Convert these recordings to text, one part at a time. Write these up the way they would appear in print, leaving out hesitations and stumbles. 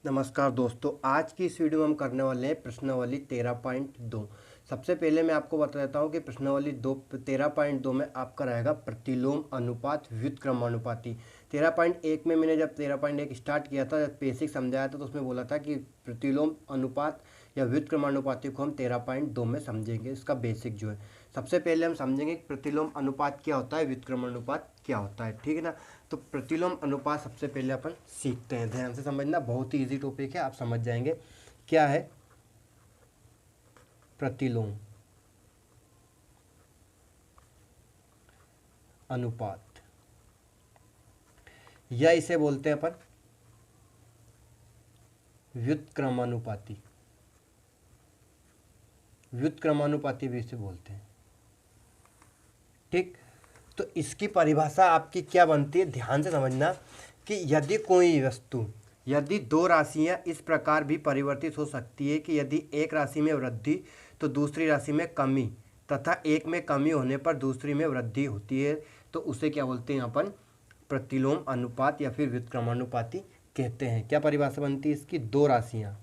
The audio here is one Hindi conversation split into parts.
नमस्कार दोस्तों, आज की इस वीडियो में हम करने वाले हैं प्रश्नावली 13.2। सबसे पहले मैं आपको बता देता हूँ कि प्रश्नावली 13.2 में आपका रहेगा प्रतिलोम अनुपात व्युत्क्रमानुपाती। 13.1 में मैंने जब 13.1 स्टार्ट किया था, जब बेसिक समझाया था, तो उसमें बोला था कि प्रतिलोम अनुपात या व्युत्क्रमानुपाती को हम 13.2 में समझेंगे। इसका बेसिक जो है, सबसे पहले हम समझेंगे कि प्रतिलोम अनुपात क्या होता है, व्युत्क्रमानुपात क्या होता है। ठीक है ना। तो प्रतिलोम अनुपात सबसे पहले अपन सीखते हैं। ध्यान से समझना, बहुत ही इजी टॉपिक है, आप समझ जाएंगे क्या है प्रतिलोम अनुपात, या इसे बोलते हैं अपन व्युत्क्रमानुपाती। व्युत्क्रमानुपाती भी इसे बोलते हैं। ठीक, तो इसकी परिभाषा आपकी क्या बनती है, ध्यान से समझना कि यदि दो राशियां इस प्रकार भी परिवर्तित हो सकती है कि यदि एक राशि में वृद्धि तो दूसरी राशि में कमी, तथा एक में कमी होने पर दूसरी में वृद्धि होती है, तो उसे क्या बोलते हैं अपन प्रतिलोम अनुपात या फिर व्युत्क्रमानुपाती कहते हैं। क्या परिभाषा बनती है इसकी, दो राशियां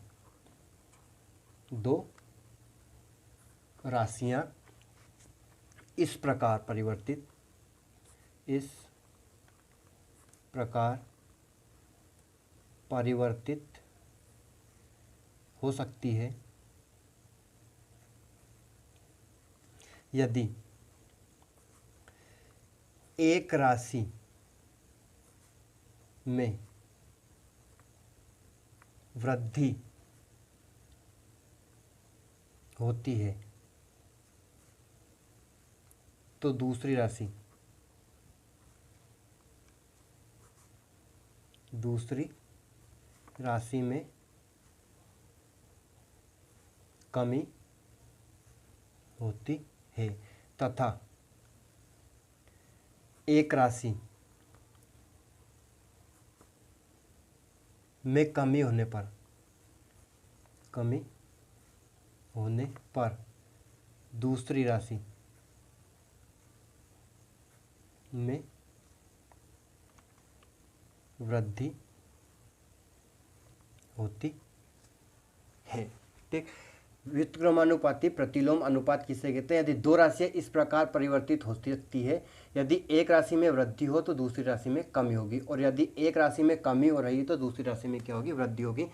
इस प्रकार परिवर्तित हो सकती है यदि एक राशि में वृद्धि होती है तो दूसरी राशि में कमी होती है, तथा एक राशि में कमी होने पर दूसरी राशि में वृद्धि होती है। ठीक, व्युत्क्रमानुपाती प्रतिलोम अनुपात किसे कहते हैं, यदि दो राशियां इस प्रकार परिवर्तित हो सकती है, यदि एक राशि में वृद्धि हो तो दूसरी राशि में कमी होगी, और यदि एक राशि में कमी हो रही तो दूसरी राशि में क्या होगी, वृद्धि होगी।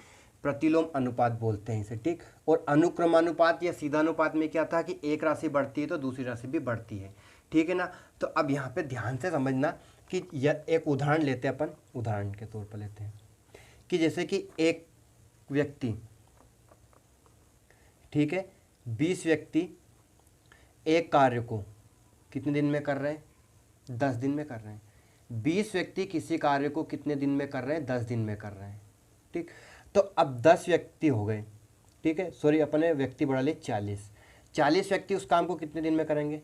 प्रतिलोम अनुपात बोलते हैं इसे। ठीक, और अनुक्रमानुपात या सीधानुपात में क्या था कि एक राशि बढ़ती है तो दूसरी राशि भी बढ़ती है। ठीक है ना। तो अब यहाँ पे ध्यान से समझना कि एक उदाहरण लेते हैं अपन, उदाहरण के तौर पर लेते हैं कि जैसे कि एक व्यक्ति, ठीक है, 20 व्यक्ति एक कार्य को कितने दिन में कर रहे हैं, 10 दिन में कर रहे हैं। 20 व्यक्ति किसी कार्य को कितने दिन में कर रहे हैं, 10 दिन में कर रहे हैं। ठीक, तो अब 10 व्यक्ति हो गए। ठीक है, सॉरी, अपने व्यक्ति बढ़ा लिए 40 व्यक्ति उस काम को कितने दिन में करेंगे,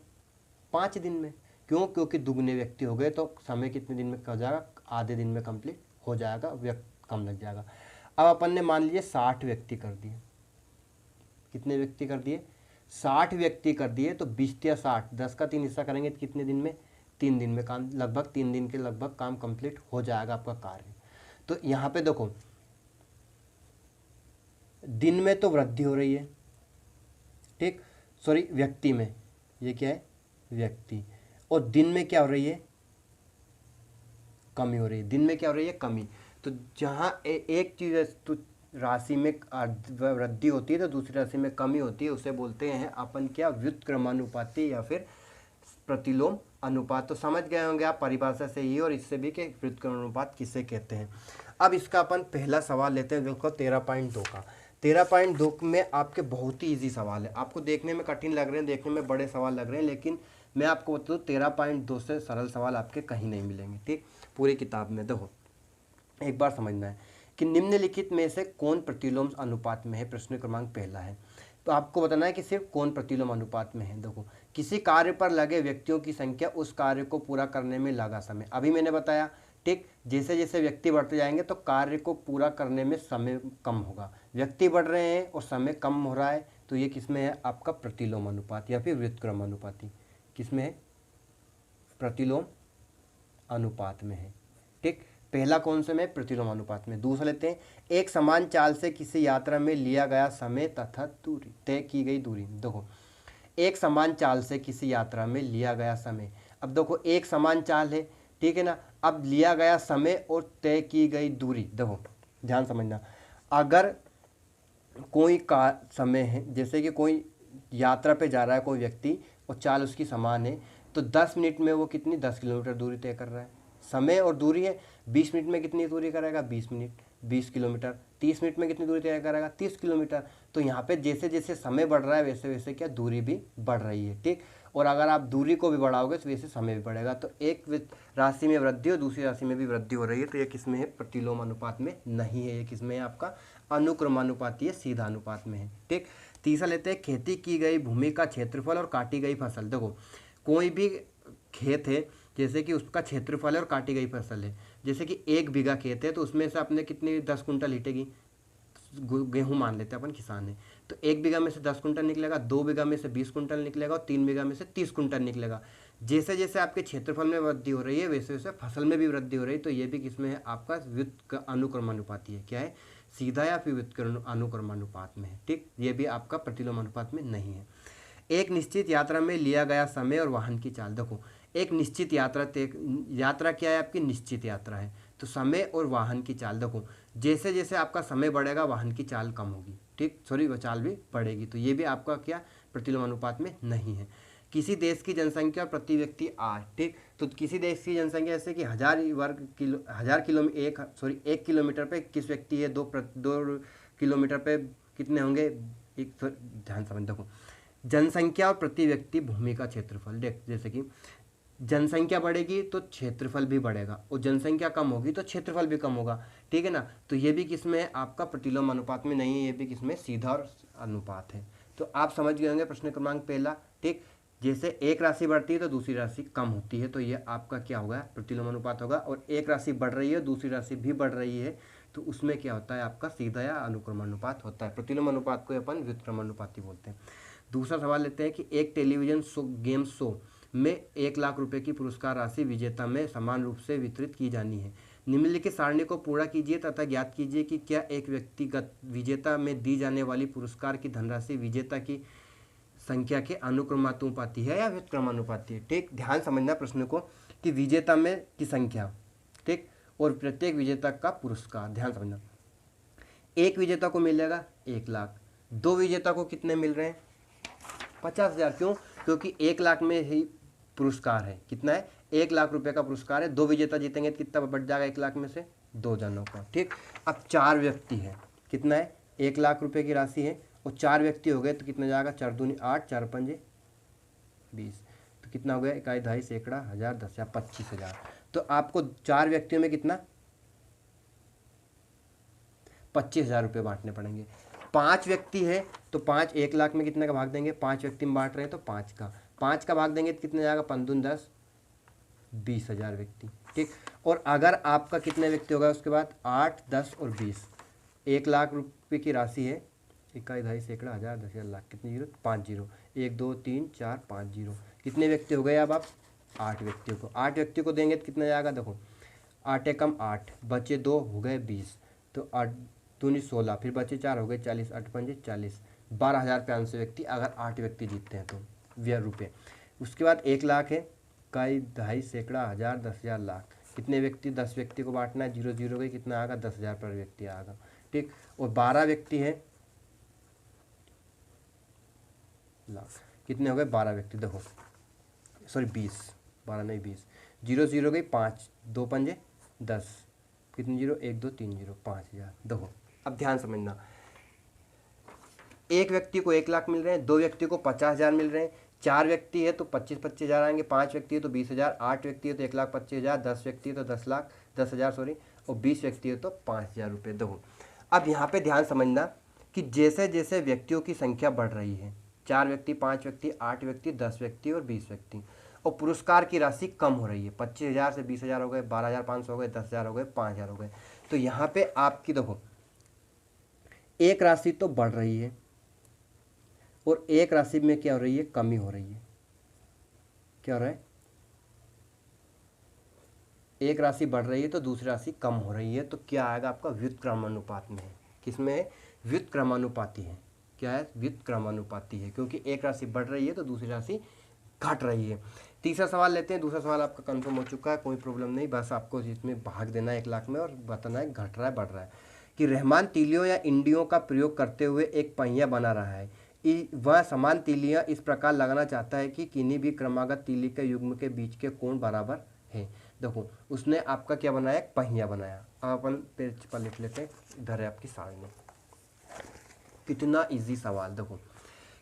5 दिन में। क्यों, क्योंकि दुगने व्यक्ति हो गए तो समय कितने दिन में हो जाएगा, आधे दिन में कंप्लीट हो जाएगा, व्यक्ति कम लग जाएगा। अब अपन ने मान लीजिए 60 व्यक्ति कर दिए। कितने व्यक्ति कर दिए, 60 व्यक्ति कर दिए, तो 20 या 60, 10 का 3 हिस्सा करेंगे तो कितने दिन में, 3 दिन में काम, लगभग 3 दिन के लगभग काम कंप्लीट हो जाएगा आपका कार्य। तो यहाँ पे देखो, दिन में तो वृद्धि हो रही है, ठीक, सॉरी, व्यक्ति में, ये क्या है, व्यक्ति, और दिन में क्या हो रही है, कमी हो रही है। दिन में क्या हो रही है, कमी। तो जहाँ एक चीज़ तो राशि में वृद्धि होती है तो दूसरी राशि में कमी होती है, उसे बोलते हैं अपन क्या, व्युत्क्रमानुपाती या फिर प्रतिलोम अनुपात। तो समझ गए होंगे आप परिभाषा से ही और इससे भी कि व्युत्क्रमानुपात किसे कहते हैं। अब इसका अपन पहला सवाल लेते हैं, देखो 13.2 का। 13.2 में आपके बहुत ही ईजी सवाल है, आपको देखने में कठिन लग रहे हैं, देखने में बड़े सवाल लग रहे हैं, लेकिन मैं आपको बता दूँ 13.2 से सरल सवाल आपके कहीं नहीं मिलेंगे। ठीक, पूरी किताब में। देखो एक बार समझना है कि निम्नलिखित में से कौन प्रतिलोम अनुपात में है, प्रश्न क्रमांक पहला है। तो आपको बताना है कि सिर्फ कौन प्रतिलोम अनुपात में है। देखो, किसी कार्य पर लगे व्यक्तियों की संख्या उस कार्य को पूरा करने में लगा समय। अभी मैंने बताया, ठीक, जैसे जैसे व्यक्ति बढ़ते जाएंगे तो कार्य को पूरा करने में समय कम होगा। व्यक्ति बढ़ रहे हैं और समय कम हो रहा है, तो ये किसमें है, आपका प्रतिलोम अनुपात या फिर व्युत्क्रम अनुपाती। किसमें है, प्रतिलोम अनुपात में है। ठीक, पहला कौन से में, प्रतिलोमानुपात में। दूसरा लेते हैं, एक समान चाल से किसी यात्रा में लिया गया समय तथा दूरी, तय की गई दूरी। देखो एक समान चाल से किसी यात्रा में लिया गया समय, अब देखो एक समान चाल है, ठीक है ना, अब लिया गया समय और तय की गई दूरी। देखो ध्यान समझना, अगर कोई का समय है, जैसे कि कोई यात्रा पे जा रहा है कोई व्यक्ति और चाल उसकी समान है, तो 10 मिनट में वो कितनी 10 किलोमीटर दूरी तय कर रहा है। समय और दूरी है, 20 मिनट में कितनी दूरी करेगा 20 मिनट 20 किलोमीटर, 30 मिनट में कितनी दूरी तय करेगा 30 किलोमीटर। तो यहाँ पे जैसे जैसे समय बढ़ रहा है वैसे वैसे क्या दूरी भी बढ़ रही है, ठीक। और अगर आप दूरी को भी बढ़ाओगे तो वैसे समय भी बढ़ेगा। तो एक राशि में वृद्धि और दूसरी राशि में भी वृद्धि हो रही है, तो ये किस में है, प्रतिलोम अनुपात में नहीं है, ये किस में है, आपका अनुक्रमानुपाती है, सीधा अनुपात में है, ठीक। तीसरा लेते हैं, खेती की गई भूमि का क्षेत्रफल और काटी गई फसल। देखो कोई भी खेत है, जैसे कि उसका क्षेत्रफल है और काटी गई फसल है, जैसे कि 1 बीघा खेत है तो उसमें से आपने कितनी 10 कुंटल लीटेगी, गेहूं मान लेते हैं अपन, किसान है, तो 1 बीघा में से 10 कुंटल निकलेगा, 2 बीघा में से 20 कुंटल निकलेगा और 3 बीघा में से 30 कुंटल निकलेगा। जैसे जैसे आपके क्षेत्रफल में वृद्धि हो रही है वैसे वैसे फसल में भी वृद्धि हो रही है, तो ये भी किसमें है, आपका व्युत्क्रम अनुक्रमानुपाती है, क्या है, सीधा या फिर व्युत्क्रम अनुक्रमानुपात में है, ठीक। ये भी आपका प्रतिलोम अनुपात में नहीं है। एक निश्चित यात्रा में लिया गया समय और वाहन की चाल। देखो एक निश्चित यात्रा यात्रा क्या है, आपकी निश्चित यात्रा है, तो समय और वाहन की चाल। देखो जैसे जैसे आपका समय बढ़ेगा वाहन की चाल कम होगी, ठीक, सॉरी वो चाल भी बढ़ेगी, तो ये भी आपका क्या प्रतिलोम अनुपात में नहीं है। किसी देश की जनसंख्या प्रति व्यक्ति आय, ठीक, तो किसी देश की जनसंख्या जैसे कि 1 किलोमीटर पे किस व्यक्ति है, 2 किलोमीटर पे कितने होंगे, एक ध्यान समझ। देखो जनसंख्या और प्रति व्यक्ति भूमि का क्षेत्रफल, देख जैसे कि जनसंख्या बढ़ेगी तो क्षेत्रफल भी बढ़ेगा और जनसंख्या कम होगी तो क्षेत्रफल भी कम होगा, ठीक है ना। तो ये भी किसमें है, आपका प्रतिलोम अनुपात में नहीं है, ये भी किसमें, सीधा और अनुपात है। तो आप समझ गए होंगे प्रश्न क्रमांक पहला, ठीक। जैसे एक राशि बढ़ती है तो दूसरी राशि कम होती है, तो ये आपका क्या होगा, प्रतिलोम अनुपात होगा। और एक राशि बढ़ रही है दूसरी राशि भी बढ़ रही है, तो उसमें क्या होता है, आपका सीधा या अनुक्रमानुपात होता है। प्रतिलोम अनुपात को अपन व्युत्क्रमानुपाती बोलते हैं। दूसरा सवाल लेते हैं कि एक टेलीविजन गेम शो में 1 लाख रुपए की पुरस्कार राशि विजेता में समान रूप से वितरित की जानी है। निम्नलिखित सारणी को पूरा कीजिए तथा ज्ञात कीजिए कि क्या एक व्यक्तिगत विजेता में दी जाने वाली पुरस्कार की धनराशि विजेता की संख्या के अनुक्रमानुपाती है या व्युत्क्रमानुपाती है, ठीक। ध्यान समझना प्रश्न को कि विजेता में की संख्या, ठीक, और प्रत्येक विजेता का पुरस्कार, ध्यान समझना। एक विजेता को मिलेगा 1 लाख, 2 विजेता को कितने मिल रहे हैं 50,000। क्यों, क्योंकि 1 लाख में ही पुरस्कार है, कितना है 1 लाख रुपए का पुरस्कार है, 2 विजेता जीतेंगे तो कितना बढ़ जाएगा 1 लाख में से 2 जनों का, ठीक। अब 4 व्यक्ति है, कितना है 1 लाख रुपए की राशि है और 4 व्यक्ति हो गए तो कितना जाएगा, 4 दूनी 8, 4 पंजे 20, तो कितना हो गया, इकाई दहाई सैकड़ा हजार 10,000 25,000। तो आपको 4 व्यक्तियों में कितना 25,000 रुपये बांटने पड़ेंगे। 5 व्यक्ति है तो 5 1 लाख में कितने का भाग देंगे, 5 व्यक्ति में बांट रहे हैं तो 5 का भाग देंगे तो कितने जाएगा, 5 दूनी 10 20,000 व्यक्ति, ठीक। और अगर आपका कितने व्यक्ति होगा उसके बाद 8, 10 और 20, 1 लाख रुपये की राशि है, इकाई दहाई सैकड़ा हजार 10,000 लाख, कितने जीरो 5 जीरो, 1 2 3 4 5 जीरो, कितने व्यक्ति हो गए, अब आप 8 व्यक्तियों को 8 व्यक्तियों को देंगे तो कितना जाएगा, देखो 8 एकम 8 बचे 2 हो गए 20, तो 8 दूनी 16, फिर बचे 4 हो गए 40, 8 पंजे 40, 12,500 व्यक्ति अगर 8 व्यक्ति जीतते हैं तो व्यय रुपये। उसके बाद 1 लाख है, इकाई दहाई सैकड़ा हजार 10,000 लाख, कितने व्यक्ति 10 व्यक्ति को बांटना है, 0 0 गई, कितना आएगा 10,000 पर व्यक्ति आएगा, ठीक। और 12 व्यक्ति है लाख, कितने हो गए 12 व्यक्ति, देखो सॉरी 20, 12 नहीं 20, 0 0 गई 5, 2 पंजे 10, कितने जीरो 1 2 3 जीरो 5,000। देखो अब ध्यान समझना, एक व्यक्ति को 1 लाख मिल रहे हैं, 2 व्यक्ति को 50,000 मिल रहे हैं, 4 व्यक्ति है तो 25,000 आएंगे, 5 व्यक्ति है तो 20,000, 8 व्यक्ति है तो 1,25,000, 10 व्यक्ति है तो 10,000 सॉरी, और 20 व्यक्ति है तो 5,000 रुपये। देखो अब यहाँ पे ध्यान समझना कि जैसे जैसे व्यक्तियों की संख्या बढ़ रही है, 4 व्यक्ति 5 व्यक्ति 8 व्यक्ति 10 व्यक्ति और 20 व्यक्ति, और पुरस्कार की राशि कम हो रही है, 25,000 से 20,000 हो गए, 12,500 हो गए, 10,000 हो गए, 5,000 हो गए, तो यहाँ पे आपकी देखो एक राशि तो बढ़ रही है और एक राशि में क्या हो रही है, कमी हो रही है। क्या हो रहा है, एक राशि बढ़ रही है तो दूसरी राशि कम हो रही है, तो क्या आएगा आपका व्युत्क्रमानुपात में है। किसमें है, व्युत्क्रमानुपाती है। क्या है, व्युत्क्रमानुपाती है, क्योंकि एक राशि बढ़ रही है तो दूसरी राशि घट रही है। तीसरा सवाल लेते हैं। दूसरा सवाल आपका कंफर्म हो चुका है, कोई प्रॉब्लम नहीं, बस आपको इसमें भाग देना है 1 लाख में और बताना है घट रहा है बढ़ रहा है। कि रहमान तीलियों या इंडियों का प्रयोग करते हुए एक पहिया बना रहा है। वह समान तीलियां इस प्रकार लगाना चाहता है कि किन्हीं भी क्रमागत तीली के युग्म के बीच के कोण बराबर है। देखो उसने आपका क्या बनाया, एक पहिया बनाया। अब अपन पेज पर लिख लेते हैं, इधर है आपकी सारणी। कितना इजी सवाल, देखो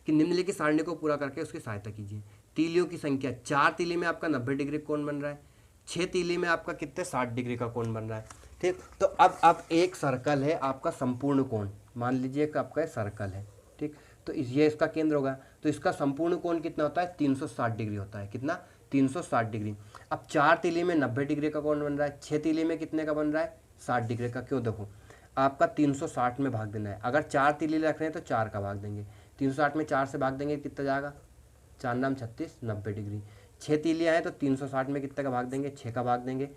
कि निम्नलिखित सारणी को पूरा करके उसकी सहायता कीजिए। तीलियों की संख्या, 4 तीली में आपका 90 डिग्री कोण बन रहा है, 6 तीली में आपका कितने 60 डिग्री का कोण बन रहा है। ठीक, तो अब एक सर्कल है आपका संपूर्ण कोण, मान लीजिए कि आपका सर्कल है। ठीक, तो ये इसका केंद्र होगा, तो इसका संपूर्ण कोण कितना होता है, 360 डिग्री होता है। कितना, 360 डिग्री। अब 4 तीली में 90 डिग्री का कोण बन रहा है, 6 तीली में कितने का बन रहा है, 60 डिग्री का। क्यों, देखो आपका 360 में भाग देना है। अगर 4 तीली रख रहे हैं तो 4 का भाग देंगे, 360 में 4 से भाग देंगे कितना जाएगा, 4 नाम 36, 90 डिग्री। 6 तीलियाँ हैं तो 360 में कितने का भाग देंगे, 6 का भाग देंगे।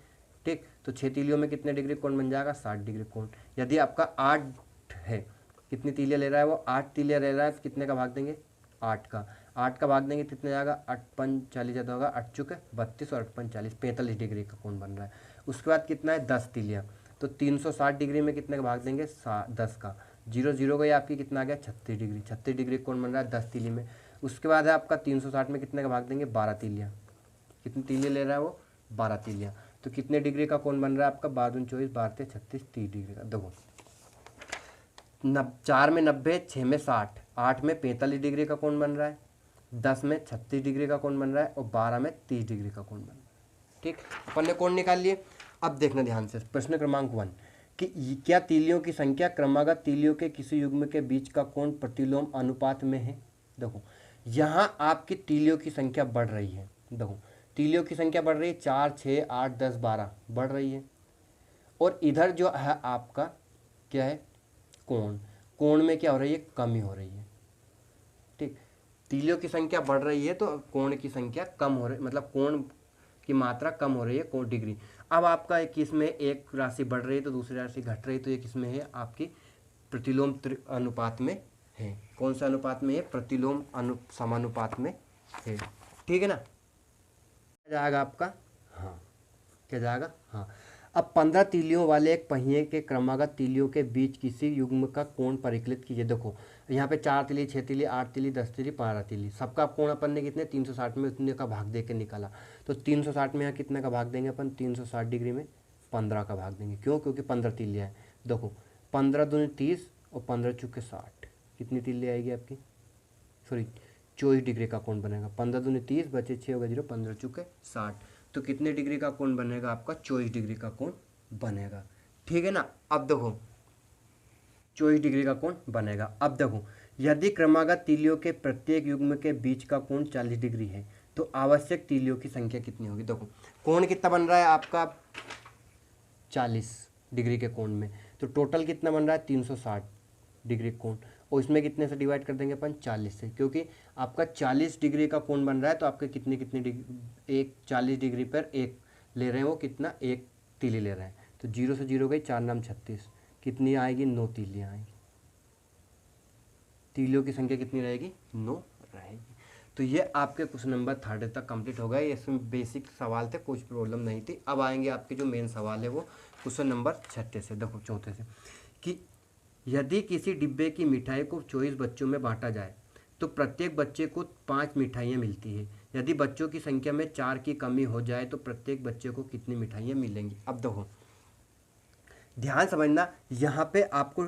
ठीक, तो 6 तीलियों में कितने डिग्री कोण बन जाएगा, 60 डिग्री कोण। यदि आपका 8 है, कितनी तीलियाँ ले रहा है वो, 8 तीलियाँ ले रहा है, तो कितने का भाग देंगे, 8 का। 8 का भाग देंगे कितने जाएगा, 8 पंच 40 ज़्यादा होगा, 8 चुके 32 और 8 पंच 40, 45 डिग्री का कोण बन रहा है। उसके बाद कितना है, 10 तीलियाँ, तो 360 डिग्री में कितने का भाग देंगे, 10 का। 0 0 गई आपकी, कितना आ गया, 36 डिग्री। 36 डिग्री कोण बन रहा है 10 तीली में। उसके बाद है आपका 360 में कितने का भाग देंगे, 12 तीलियाँ। कितनी तीलियाँ ले रहा है वो, 12 तीलियाँ। तो कितने डिग्री का कोण बन रहा है आपका, 12 दूनी 24, 12 36, 30 डिग्री का। देखो 4 में 90, 6 में 60, 8 में 45 डिग्री का कोण बन रहा है, 10 में 36 डिग्री का कोण बन रहा है और 12 में 30 डिग्री का कोण बन रहा है। ठीक, अपन ने कोण निकाल लिए। अब देखना ध्यान से, प्रश्न क्रमांक 1 कि क्या तीलियों की संख्या क्रमागत तीलियों के किसी युग्म के बीच का कोण प्रतिलोम अनुपात में है। देखो यहाँ आपकी तीलियों की संख्या बढ़ रही है। देखो तीलियों की संख्या बढ़ रही है, 4 6 8 10 12 बढ़ रही है, और इधर जो है आपका क्या है, कोण। कोण में क्या हो रही है, कमी हो रही है। ठीक, तीलियों की संख्या बढ़ रही है तो कोण की संख्या कम हो रही, मतलब कोण की मात्रा कम हो रही है, कोण डिग्री। अब आपका किस में एक राशि बढ़ रही है तो दूसरी राशि घट रही है, तो ये किस में है, आपकी प्रतिलोम अनुपात में है। कौन सा अनुपात में है, प्रतिलोम समानुपात में है। ठीक है ना, क्या जाएगा आपका, हाँ क्या जाएगा, हाँ। अब 15 तीलियों वाले एक पहिए के क्रमागत तीलियों के बीच किसी युग्म का कोण परिकलित कीजिए। देखो यहाँ पे 4 तीली, 6 तीली, 8 तीली, 10 तीली, 12 तीली, सबका कोण अपन ने कितने, 360 में उतने का भाग दे के निकाला। तो 360 में यहाँ कितने का भाग देंगे अपन, 360 डिग्री में 15 का भाग देंगे। क्यों, क्योंकि 15 तीलियाँ हैं। देखो 15 दूनी 30 और 15 चुके 60, कितनी तीली आएगी आपकी, सॉरी 24 डिग्री का कोण बनेगा। 15 दूनी 30, बचे 6 होगा 0, 15 चुके 60, तो कितने डिग्री का कोण बनेगा आपका, 24 डिग्री का कोण बनेगा। ठीक है ना। अब देखो 24 डिग्री का कोण बनेगा। अब देखो यदि क्रमागत तीलियों के प्रत्येक युग्म के बीच का कोण 40 डिग्री है तो आवश्यक तीलियों की संख्या कितनी होगी। देखो कोण कितना बन रहा है आपका, 40 डिग्री के कोण में, तो टोटल कितना बन रहा है, 360 डिग्री कोण, और इसमें कितने से डिवाइड कर देंगे अपन, 40 से, क्योंकि आपका 40 डिग्री का कोण बन रहा है तो आपके कितनी कितनी डिग्री, एक 40 डिग्री पर एक ले रहे हैं, वो कितना, एक तीली ले रहे हैं। तो 0 से 0 गई, 4 नाम 36, कितनी आएगी, 9 तीलियाँ आएंगी। तीलियों की संख्या कितनी रहेगी, 9 रहेगी। तो ये आपके क्वेश्चन नंबर 3 तक कंप्लीट हो गए। इसमें बेसिक सवाल थे, कुछ प्रॉब्लम नहीं थी। अब आएंगे आपके जो मेन सवाल है वो क्वेश्चन नंबर 6 से, देखो 4 से, कि यदि किसी डिब्बे की मिठाई को 24 बच्चों में बांटा जाए तो प्रत्येक बच्चे को 5 मिठाइयाँ मिलती है। यदि बच्चों की संख्या में 4 की कमी हो जाए तो प्रत्येक बच्चे को कितनी मिठाइयाँ मिलेंगी। अब देखो ध्यान समझना, यहाँ पे आपको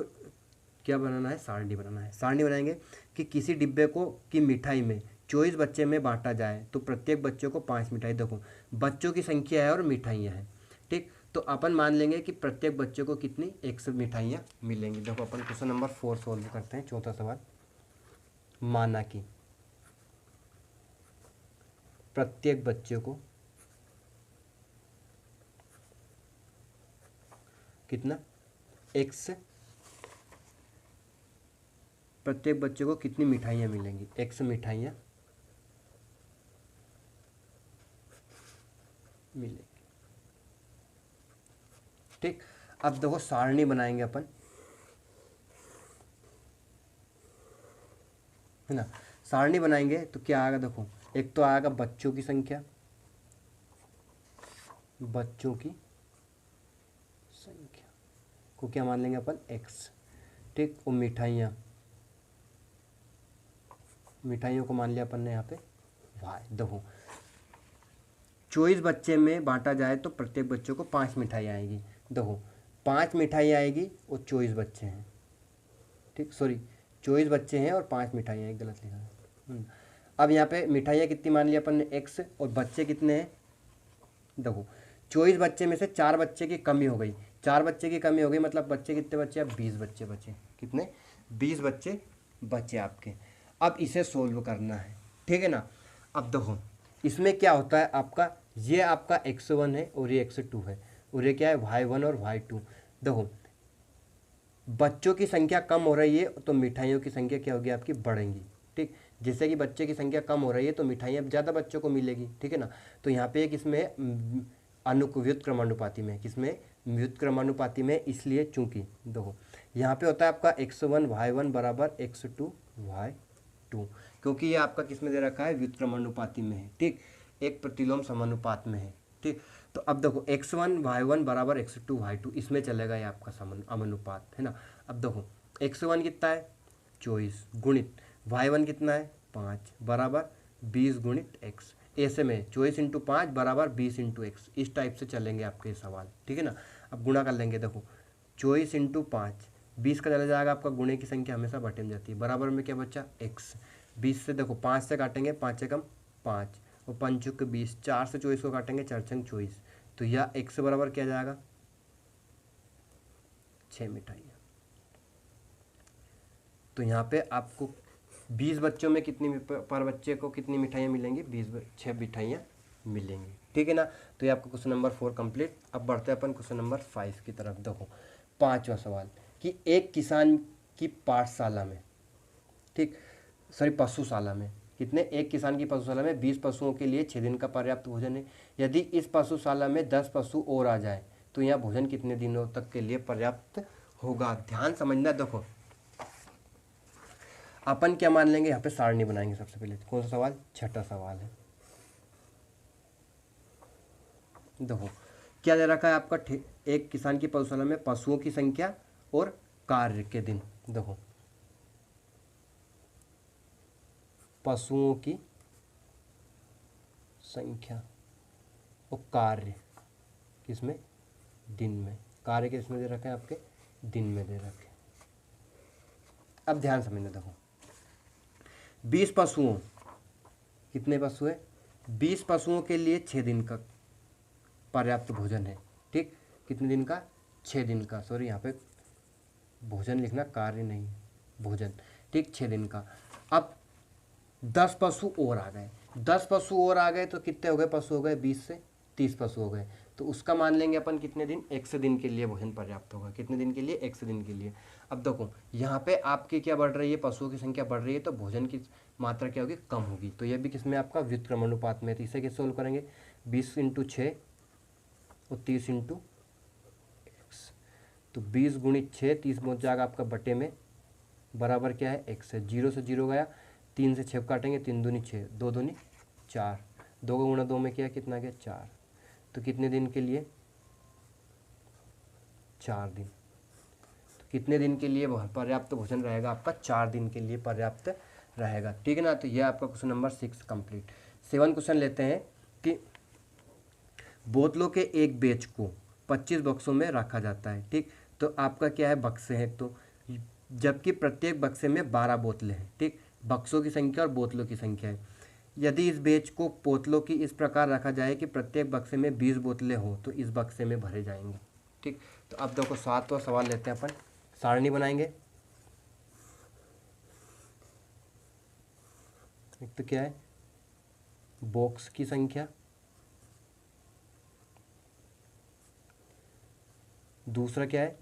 क्या बनाना है, सारणी बनाना है। सारणी बनाएंगे कि किसी डिब्बे को की मिठाई में 24 बच्चे में बांटा जाए तो प्रत्येक बच्चे को 5 मिठाई। देखो बच्चों की संख्या है और मिठाइयाँ हैं, ठीक, तो अपन मान लेंगे कि प्रत्येक बच्चे को कितनी 100 मिठाइयाँ मिलेंगी। देखो अपन क्वेश्चन नंबर 4 सोल्व करते हैं। 4था सवाल, माना कि प्रत्येक बच्चे को कितना, x, प्रत्येक बच्चे को कितनी मिठाइयाँ मिलेंगी, 100 मिठाइयाँ मिलेंगी। ठीक, अब देखो सारणी बनाएंगे अपन, है ना। सारणी बनाएंगे तो क्या आएगा, देखो एक तो आएगा बच्चों की संख्या, बच्चों की संख्या को क्या मान लेंगे अपन, x, ठीक। और मिठाइयाँ, मिठाइयों को मान लिया अपन ने यहाँ पे y। देखो 24 बच्चे में बांटा जाए तो प्रत्येक बच्चों को 5 मिठाई आएगी। देखो 5 मिठाई आएगी और 24 बच्चे हैं, ठीक, सॉरी 24 बच्चे हैं और 5 मिठाइयाँ, एक गलत लिखा है। अब यहाँ पे मिठाइयाँ कितनी मान लिया अपन ने, x, और बच्चे कितने हैं, देखो 24 बच्चे में से 4 बच्चे की कमी हो गई, 4 बच्चे की कमी हो गई, मतलब बच्चे कितने बच्चे, अब 20 बच्चे बचे, कितने, 20 बच्चे बचे आपके। अब इसे सोल्व करना है, ठीक है ना। अब देखो इसमें क्या होता है आपका, ये आपका x1 है और ये x2 है, और ये क्या है y1 और y2। देखो बच्चों की संख्या कम हो रही है तो मिठाइयों की संख्या क्या होगी आपकी, बढ़ेंगी, ठीक। जैसे कि बच्चे की संख्या कम हो रही है तो मिठाइयाँ ज़्यादा बच्चों को मिलेगी, ठीक है ना। तो यहाँ पे किसमें व्युत्क्रमानुपाती में, किसमें व्युत्क्रमानुपाती में, इसलिए चूंकि देखो यहाँ पे होता है आपका x1 y1 बराबर x2 y2, क्योंकि ये आपका किसमें दे रखा है, व्युत्क्रमानुपाती में है, ठीक, एक प्रतिलोम समानुपात में है, ठीक। तो अब देखो x1 y1 बराबर x2 y2, इसमें चलेगा ये आपका समानुपात, है ना। अब देखो x1 कितना है 24 गुणित y1 कितना है 5 बराबर 20 गुणित x, ऐसे में 24 इंटू 5 बराबर 20 इंटू एक्स, इस टाइप से चलेंगे आपके सवाल, ठीक है ना। अब गुणा कर लेंगे, देखो 24 इंटू 5 20 का चला जाएगा आपका, गुणे की संख्या हमेशा बटे में जाती है, बराबर में क्या बचा x, 20 से देखो 5 से काटेंगे, 5 से कम 5 और 5 के 20, 4 से 24 को काटेंगे, 4 छंग 24, तो यह x बराबर क्या जाएगा 6 मिठाइयाँ। तो यहाँ पे आपको 20 बच्चों में कितनी पर बच्चे को कितनी मिठाइयाँ मिलेंगी, 6 मिठाइयाँ मिलेंगी, ठीक है ना। तो ये आपका क्वेश्चन नंबर 4 कंप्लीट। अब बढ़ते हैं अपन क्वेश्चन नंबर 5 की तरफ। देखो 5वां सवाल कि एक किसान की पाठशाला में, ठीक, सॉरी पशुशाला में, कितने, एक किसान की पशुशाला में 20 पशुओं के लिए 6 दिन का पर्याप्त भोजन है। यदि इस पशुशाला में 10 पशु और आ जाए तो यहाँ भोजन कितने दिनों तक के लिए पर्याप्त होगा। ध्यान समझना, देखो अपन क्या मान लेंगे, यहाँ पे सारणी बनाएंगे सबसे पहले। कौन सा सवाल, 6ठा सवाल है। देखो क्या दे रखा है आपका, एक किसान की पशुशाला में पशुओं की संख्या और कार्य के दिन। देखो पशुओं की संख्या और कार्य किसमें, दिन में, कार्य किसमें दे रखा है आपके, दिन में दे रखे। अब ध्यान समझना, देखो 20 पशुओं, कितने पशु है, 20 पशुओं के लिए 6 दिन का पर्याप्त भोजन है, ठीक। कितने दिन का, 6 दिन का, सॉरी यहाँ पे भोजन लिखना, कार्य नहीं भोजन, ठीक, 6 दिन का। अब 10 पशु और आ गए, 10 पशु और आ गए तो कितने हो गए पशु, हो गए 20 से 30 पशु हो गए, तो उसका मान लेंगे अपन कितने दिन, 100 दिन के लिए भोजन पर्याप्त होगा। कितने दिन के लिए, 100 दिन के लिए। अब देखो यहाँ पे आपकी क्या बढ़ रही है, पशुओं की संख्या बढ़ रही है, तो भोजन की मात्रा क्या होगी, कम होगी। तो यह भी किसमें आपका व्युत्क्रमानुपात में। तो इसे कैसे सोल्व करेंगे, 20 इंटू 6 और 30 इंटू एक्स, तो 20 गुणित 6, 30 पहुँच जाएगा आपका बटे में, बराबर क्या है x है। 0 से 0 गया, 3 से 6 काटेंगे, 3 दूनी 6, 2 दूनी 4, 2 का गुणा 2 में क्या, कितना गया 4, तो कितने दिन के लिए, 4 दिन। तो कितने दिन के लिए पर्याप्त भोजन रहेगा आपका, 4 दिन के लिए पर्याप्त रहेगा, ठीक है ना। तो यह आपका क्वेश्चन नंबर 6 कंप्लीट। 7 क्वेश्चन लेते हैं कि बोतलों के एक बैच को 25 बक्सों में रखा जाता है, ठीक। तो आपका क्या है, बक्से हैं, तो जबकि प्रत्येक बक्से में 12 बोतलें हैं, ठीक। बक्सों की संख्या और बोतलों की संख्या है। यदि इस बैच को बोतलों की इस प्रकार रखा जाए कि प्रत्येक बक्से में 20 बोतलें हो तो इस बक्से में भरे जाएंगे, ठीक। तो अब देखो 7वां सवाल लेते हैं अपन, सारणी बनाएंगे। एक तो क्या है, बॉक्स की संख्या, दूसरा क्या है,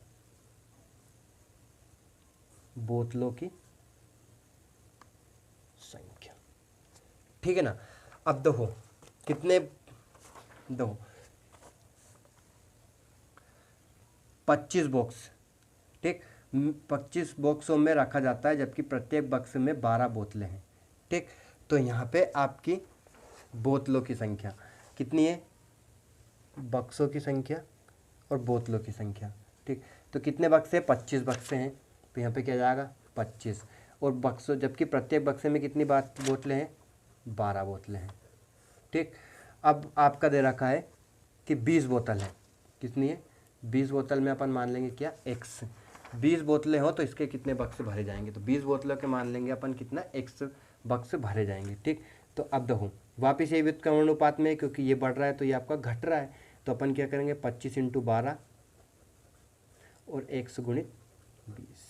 बोतलों की संख्या, ठीक है ना। अब देखो कितने, देखो 25 बॉक्स, ठीक, 25 बॉक्सों में रखा जाता है, जबकि प्रत्येक बक्स में 12 बोतलें हैं, ठीक। तो यहाँ पे आपकी बोतलों की संख्या कितनी है, बक्सों की संख्या और बोतलों की संख्या, ठीक। तो कितने बक्से, 25 बक्से हैं, तो यहाँ पे क्या जाएगा 25, और बक्सों, जबकि प्रत्येक बक्से में कितनी बोतलें हैं, 12 बोतलें हैं, ठीक। अब आपका दे रखा है कि 20 बोतल है, कितनी है, 20 बोतल में अपन मान लेंगे क्या, x, 20 बोतलें हो तो इसके कितने बक्से भरे जाएंगे, तो 20 बोतलों के मान लेंगे अपन कितना, x बक्स भरे जाएंगे, ठीक। तो अब देखो वापिस ये व्युत्क्रमानुपात में, क्योंकि ये बढ़ रहा है तो ये आपका घट रहा है, तो अपन क्या करेंगे, 25 × 12 और x गुणित 20,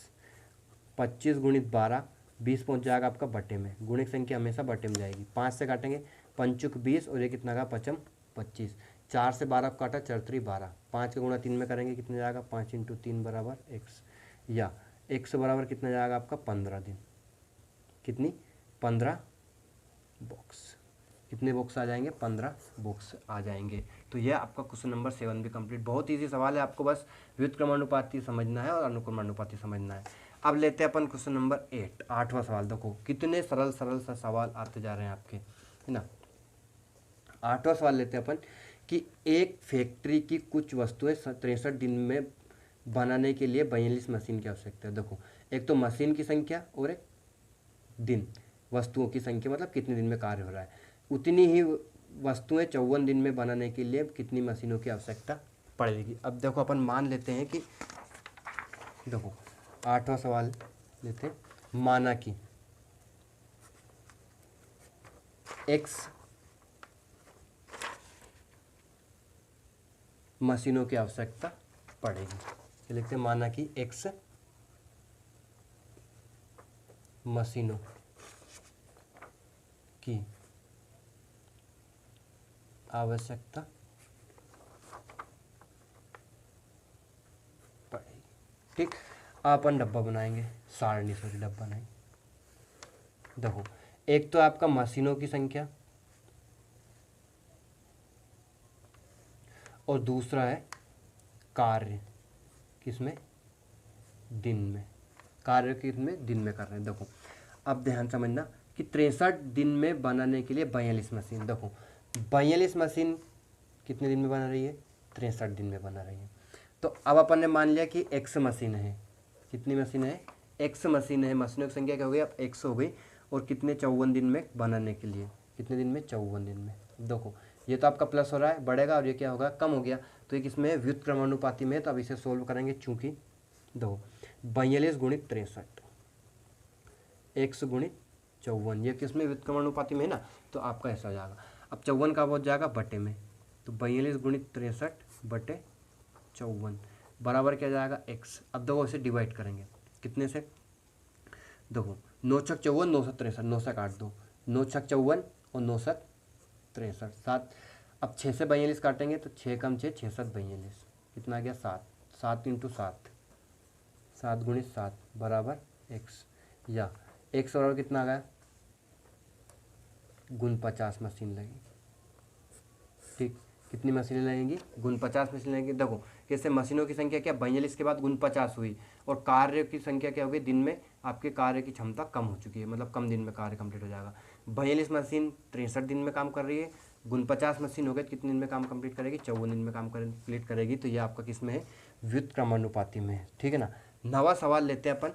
25 × 12, 20 पहुँच जाएगा आपका बटे में, गुणित संख्या हमेशा बटे में जाएगी, 5 से काटेंगे, 5 × 20 और ये कितना का 5 25, 4 से 12 को काटा, 4 3 12, 5 का गुणा 3 में करेंगे कितना जाएगा, 5 × 3 बराबर x, या x बराबर कितना जाएगा आपका 15 दिन, कितनी, 15 बॉक्स, कितने बॉक्स आ जाएंगे, 15 बॉक्स आ जाएंगे। तो यह आपका क्वेश्चन नंबर 7 भी कंप्लीट, बहुत ईजी सवाल है, आपको बस व्युत्क्रमानुपाती समझना है और अनुक्रमानुपाती समझना है। अब लेते हैं अपन क्वेश्चन नंबर 8, 8वां सवाल। देखो कितने सरल सरल सा सवाल आते जा रहे हैं आपके, है ना। 8वां सवाल लेते हैं अपन कि एक फैक्ट्री की कुछ वस्तुएं 63 दिन में बनाने के लिए 42 मशीन की आवश्यकता है। देखो एक तो मशीन की संख्या और एक दिन, वस्तुओं की संख्या, मतलब कितने दिन में कार्य हो रहा है, उतनी ही वस्तुएं 54 दिन में बनाने के लिए कितनी मशीनों की आवश्यकता पड़ेगी। अब देखो अपन मान लेते हैं कि, देखो 8वां सवाल लेते हैं, माना कि x मशीनों की आवश्यकता पड़ेगी, ये लिखते हैं, माना कि x मशीनों की आवश्यकता पड़ेगी, ठीक। अपन डब्बा बनाएंगे, सारणी से डब्बा नहीं, देखो एक तो आपका मशीनों की संख्या और दूसरा है कार्य, किसमें, दिन में, कार्य किसमें, दिन में कर रहे हैं। देखो अब ध्यान समझना कि 63 दिन में बनाने के लिए 42 मशीन, देखो 42 मशीन कितने दिन में बना रही है, 63 दिन में बना रही है। तो अब अपन ने मान लिया कि x मशीन है, कितनी मशीन है, x मशीन है, मशीनों की संख्या क्या हो गई, अब x हो गई, और कितने 54 दिन में बनाने के लिए, कितने दिन में, 54 दिन में। देखो ये तो आपका प्लस हो रहा है, बढ़ेगा, और ये क्या होगा, कम हो गया, तो ये किसमें है, व्युत्क्रमानुपाती में है। तो अब इसे सोल्व करेंगे, चूंकि दो 42 × 63, x गुणित 54, ये किसमें, व्युत्क्रमानुपाती में है ना, तो आपका ऐसा हो जाएगा। अब 54 का पहुँच जाएगा बटे में, तो 42 × 63 बटे 54 बराबर क्या जाएगा, x। अब देखो इसे डिवाइड करेंगे कितने से, देखो 9 × 54, 9 × 63, 9 से काट दो, 9 × 54 और 9 × 63, 7। अब 6 से 42 काटेंगे तो 6 कम 6, 6 7 42, कितना आ गया 7, 7 × 7, 7 × 7 बराबर x, या x बराबर कितना आ गया, 49 मशीन लगेगी, ठीक। कितनी मशीनें लगेंगी, 49 मशीन लगेंगी। देखो कैसे, मशीनों की संख्या क्या, 42 के बाद 49 हुई, और कार्य की संख्या क्या होगी, दिन में आपके कार्य की क्षमता कम हो चुकी है, मतलब कम दिन में कार्य कंप्लीट हो जाएगा। 42 मशीन 63 दिन में काम कर रही है, 49 मशीन हो गए, कितने दिन में काम कंप्लीट करेगी, 54 दिन में काम कंप्लीट करेगी। तो ये आपका किस में है, व्युत्क्रमानुपाती में है, ठीक है ना। 9वां सवाल लेते हैं अपन,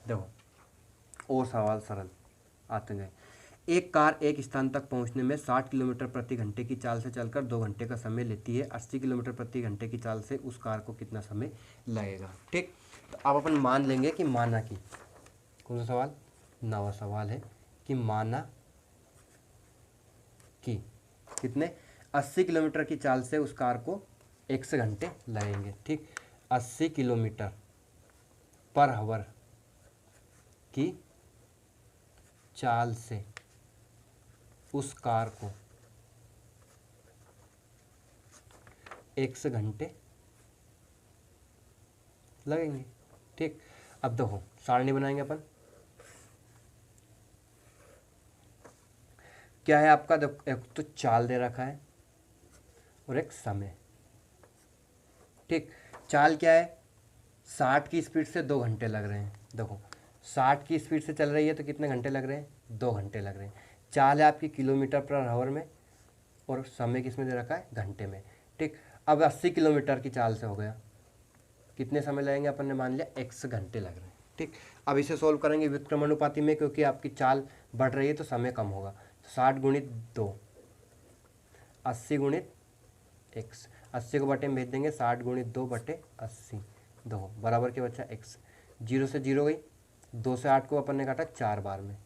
देखो और सवाल सरल आते गए। एक कार एक स्थान तक पहुंचने में 60 किलोमीटर प्रति घंटे की चाल से चलकर 2 घंटे का समय लेती है, 80 किलोमीटर प्रति घंटे की चाल से उस कार को कितना समय लगेगा, ठीक। तो अब अपन मान लेंगे कि, माना कि, कौन सा सवाल, 9वां सवाल है कि माना कि कितने, 80 किलोमीटर की चाल से उस कार को 1 घंटे लगेंगे, ठीक। 80 किलोमीटर पर आवर की चाल से उस कार को 1 घंटे लगेंगे, ठीक। अब देखो सारणी बनाएंगे अपन, क्या है आपका, देखो एक तो चाल दे रखा है और एक समय, ठीक। चाल क्या है, 60 की स्पीड से 2 घंटे लग रहे हैं। देखो 60 की स्पीड से चल रही है तो कितने घंटे लग रहे हैं, 2 घंटे लग रहे हैं। चाल है आपकी किलोमीटर पर आवर में और समय किसमें दे रखा है, घंटे में। ठीक, अब 80 किलोमीटर की चाल से हो गया, कितने समय लगेंगे, अपन ने मान लिया x घंटे लग रहे हैं। ठीक, अब इसे सोल्व करेंगे व्युत्क्रमानुपाती में, क्योंकि आपकी चाल बढ़ रही है तो समय कम होगा। 60 गुणित 2, 80 गुणित x, 80 को बटे में भेज देंगे, 60 गुणित 2 बटे 80, दो बराबर के बच्चा x, 0 से 0 गई, 2 से 8 को अपन ने काटा 4 बार में।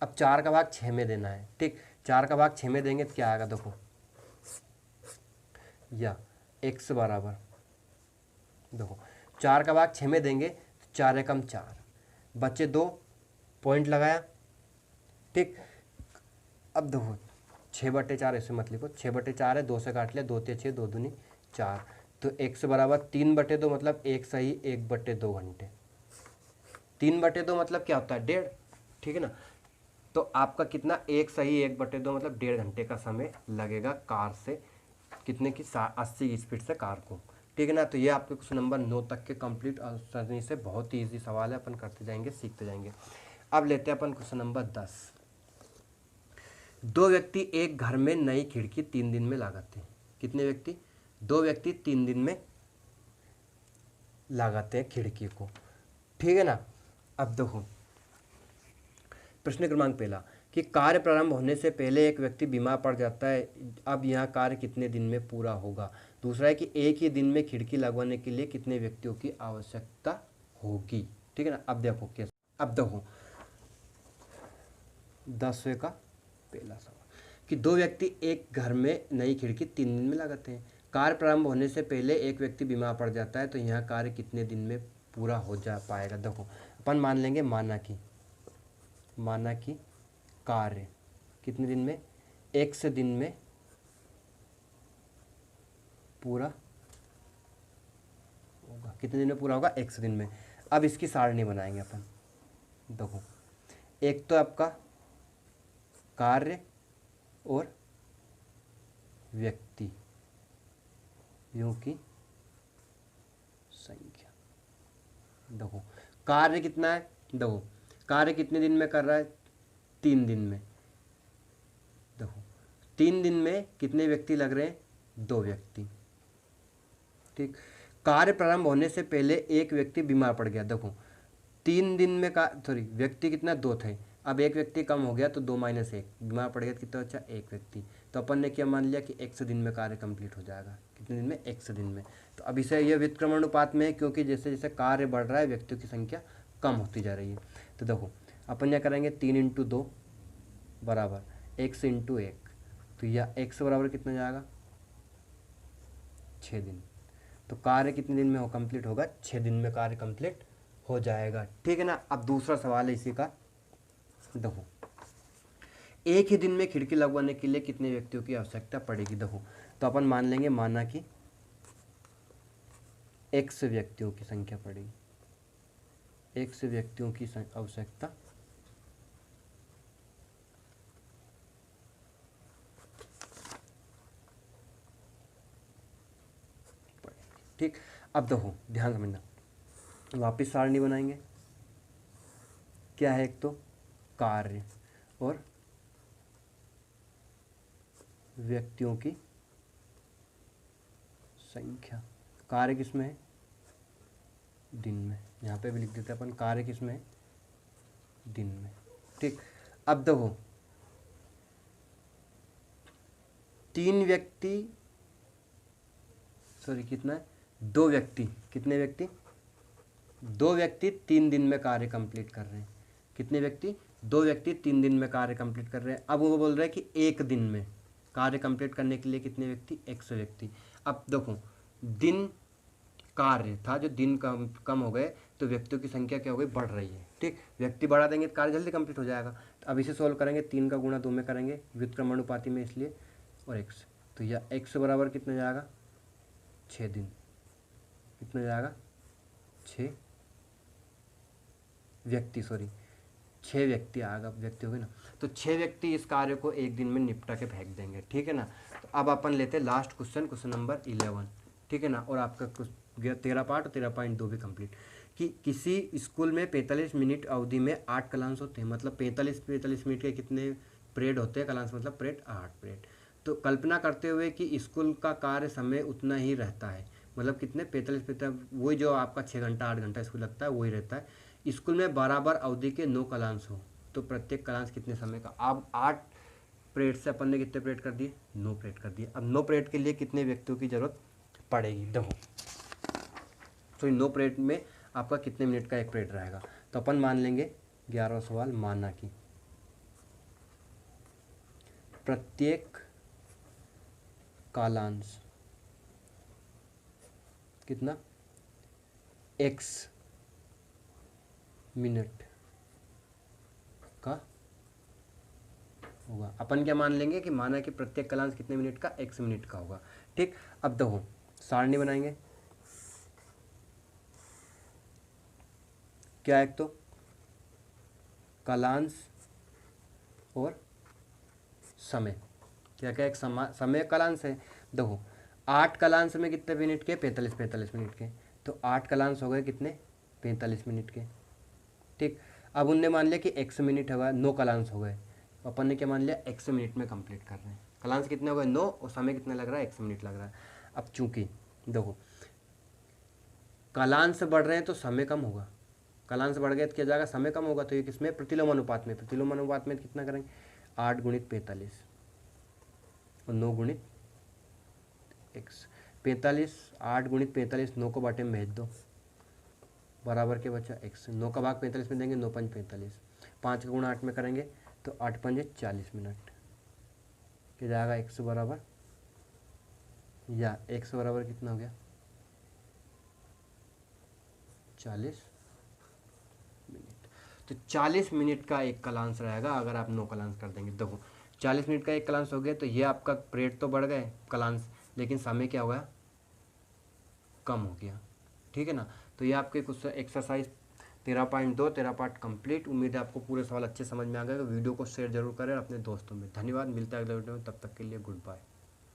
अब 4 का भाग 6 में देना है। ठीक, 4 का भाग 6 में देंगे तो क्या आएगा, देखो या x बराबर, देखो 4 का भाग 6 में देंगे तो 4 एकम 4, बच्चे 2, पॉइंट लगाया। ठीक, अब देखो 6/4 ऐसे मत लिखो, 6/4 है, 2 से काट लिया, 2 6, 2 दूनी 4, तो x बराबर 3/2, मतलब 1 सही 1/2 घंटे। 3/2 मतलब क्या होता है, 1.5। ठीक है ना, तो आपका कितना, 1 सही 1/2 मतलब 1.5 घंटे का समय लगेगा कार से, कितने की, 80 की स्पीड से कार को। ठीक है ना, तो ये आपके क्वेश्चन नंबर 9 तक के कंप्लीट आसानी से, बहुत ही ईजी सवाल है, अपन करते जाएंगे सीखते जाएंगे। अब लेते हैं अपन क्वेश्चन नंबर 10। 2 व्यक्ति एक घर में नई खिड़की 3 दिन में लगाते हैं। कितने व्यक्ति, 2 व्यक्ति 3 दिन में लगाते हैं खिड़की को। ठीक है ना, अब देखो प्रश्न क्रमांक पहला कि कार्य प्रारंभ होने से पहले एक व्यक्ति बीमार पड़ जाता है, अब यह कार्य कितने दिन में पूरा होगा। दूसरा है कि एक ही दिन में खिड़की लगवाने के लिए कितने व्यक्तियों की आवश्यकता होगी। ठीक है ना, अब देखो कैसे, अब देखो 10वें का पहला सवाल कि 2 व्यक्ति एक घर में नई खिड़की 3 दिन में लगाते हैं। कार्य प्रारंभ होने से पहले एक व्यक्ति बीमार पड़ जाता है, तो यह कार्य कितने दिन में पूरा हो जा पाएगा। देखो अपन मान लेंगे, माना कि कार्य कितने दिन में, x दिन में पूरा होगा। कितने दिन में पूरा होगा, x दिन में। अब इसकी सारणी बनाएंगे अपन। देखो एक तो आपका कार्य और व्यक्तियों की संख्या। देखो कार्य कितना है, देखो कार्य कितने दिन में कर रहा है, 3 दिन में। देखो 3 दिन में कितने व्यक्ति लग रहे हैं, 2 व्यक्ति। ठीक, कार्य प्रारंभ होने से पहले एक व्यक्ति बीमार पड़ गया। देखो 3 दिन में व्यक्ति कितना, 2 थे, अब एक व्यक्ति कम हो गया तो 2 - 1 बीमार पड़ गया तो कितना अच्छा, 1 व्यक्ति। तो अपन ने क्या मान लिया कि x दिन में कार्य कंप्लीट हो जाएगा। कितने दिन में, x दिन में। तो अब इसे यह व्युत्क्रमानुपात में है, क्योंकि जैसे जैसे कार्य बढ़ रहा है व्यक्तियों की संख्या कम होती जा रही है। तो देखो अपन क्या करेंगे, 3 × 2 बराबर x × 1, तो यह x बराबर कितना जाएगा, 6 दिन। तो कार्य कितने दिन में हो कंप्लीट होगा, 6 दिन में कार्य कंप्लीट हो जाएगा। ठीक है ना, अब दूसरा सवाल है इसी का। देखो एक ही दिन में खिड़की लगवाने के लिए कितने व्यक्तियों की आवश्यकता पड़ेगी। देखो तो अपन मान लेंगे, माना कि x व्यक्तियों की संख्या पड़ेगी, x व्यक्तियों की आवश्यकता पड़ेगी। ठीक, अब देखो ध्यान समझना, वापिस सारणी बनाएंगे। क्या है, एक तो कार्य और व्यक्तियों की संख्या। कार्य किसमें है, दिन में, यहाँ पे भी लिख देते हैं अपन, कार्य किसमें है, दिन में। ठीक, अब देखो 3 व्यक्ति, कितना है, 2 व्यक्ति, कितने व्यक्ति, 2 व्यक्ति 3 दिन में कार्य कंप्लीट कर रहे हैं। कितने व्यक्ति, 2 व्यक्ति 3 दिन में कार्य कंप्लीट कर रहे हैं। अब वो बोल रहे हैं कि एक दिन में कार्य कंप्लीट करने के लिए कितने व्यक्ति, 100 व्यक्ति। अब देखो दिन कार्य था, जो दिन कम हो गए तो व्यक्तियों की संख्या क्या हो गई, बढ़ रही है। ठीक, व्यक्ति बढ़ा देंगे तो कार्य जल्दी कंप्लीट हो जाएगा। तो अब इसे सॉल्व करेंगे, 3 का गुणा 2 में करेंगे व्युत्क्रमानुपाती में इसलिए, और x, तो यह x बराबर कितना जाएगा, 6 दिन। कितना जाएगा, 6 व्यक्ति, 6 व्यक्ति आएगा, व्यक्ति हो गए ना। तो 6 व्यक्ति इस कार्य को एक दिन में निपटा के फेंक देंगे। ठीक है ना, तो अब अपन लेते हैं लास्ट क्वेश्चन, क्वेश्चन नंबर 11। ठीक है ना, और आपका 13 पार्ट और 13.2 भी कंप्लीट। कि किसी स्कूल में 45 मिनट अवधि में 8 क्लास होते हैं, मतलब 45 मिनट के कितने पीरियड होते हैं, क्लास मतलब पीरियड 8 पीरियड। तो कल्पना करते हुए कि स्कूल का कार्य समय उतना ही रहता है, मतलब कितने 45 वही जो आपका 6 घंटा 8 घंटा स्कूल लगता है वही रहता है। स्कूल में बराबर अवधि के 9 क्लास हो तो प्रत्येक क्लास कितने समय का। अब 8 पीरियड से अपन ने कितने पीरियड कर दिए, 9 पीरियड कर दिए। अब 9 पीरियड के लिए कितने व्यक्तियों की जरूरत पड़ेगी, देखो। तो इन 9 पीरियड में आपका कितने मिनट का एक पीरियड रहेगा। तो अपन मान लेंगे 11वां सवाल, माना कि प्रत्येक कालांश कितना x मिनट का होगा। अपन क्या मान लेंगे कि माना कि प्रत्येक कालांश कितने मिनट का, x मिनट का होगा। ठीक, अब देखो सारणी बनाएंगे। क्या, एक तो कालांश और समय, क्या क्या एक समय कालांश है। देखो 8 कालांश में कितने मिनट के, 45 मिनट के। तो 8 कालांश हो गए कितने, 45 मिनट के। ठीक, अब उनने मान लिया कि x मिनट होगा, 9 कालांश हो गए। अपन ने क्या मान लिया, x मिनट में कंप्लीट कर रहे हैं। कालांश कितने हो गए 9 और समय कितना लग रहा है, x मिनट लग रहा है। अब चूंकि देखो कालांश बढ़ रहे हैं तो समय कम होगा, कालांश बढ़ गया तो क्या जाएगा, समय कम होगा। तो ये किसमें, प्रतिलोम अनुपात में। प्रतिलोम अनुपात में कितना करेंगे, 8 गुणित 45 और 9 गुणित x। 45, 8 गुणित 45, 9 को बाटे में भेज दो, बराबर के बचा x। 9 का भाग 45 में देंगे, 9 पंच 45, 5 का गुणा 8 में करेंगे तो 8 पंजे 40 मिनट के जाएगा। x बराबर, या x बराबर कितना हो गया, 40 मिनट। तो 40 मिनट का एक कालांश रहेगा अगर आप 9 कालांश कर देंगे। देखो 40 मिनट का एक कालांश हो गया तो ये आपका पीरियड तो बढ़ गए कालांश, लेकिन समय क्या हुआ, कम हो गया। ठीक है ना। तो ये आपके कुछ एक्सरसाइज 13.2 13 पार्ट कंप्लीट। उम्मीद है आपको पूरे सवाल अच्छे समझ में आ गए। वीडियो को शेयर जरूर करें अपने दोस्तों में। धन्यवाद, मिलता है अगले वीडियो में, तब तक के लिए गुड बाय।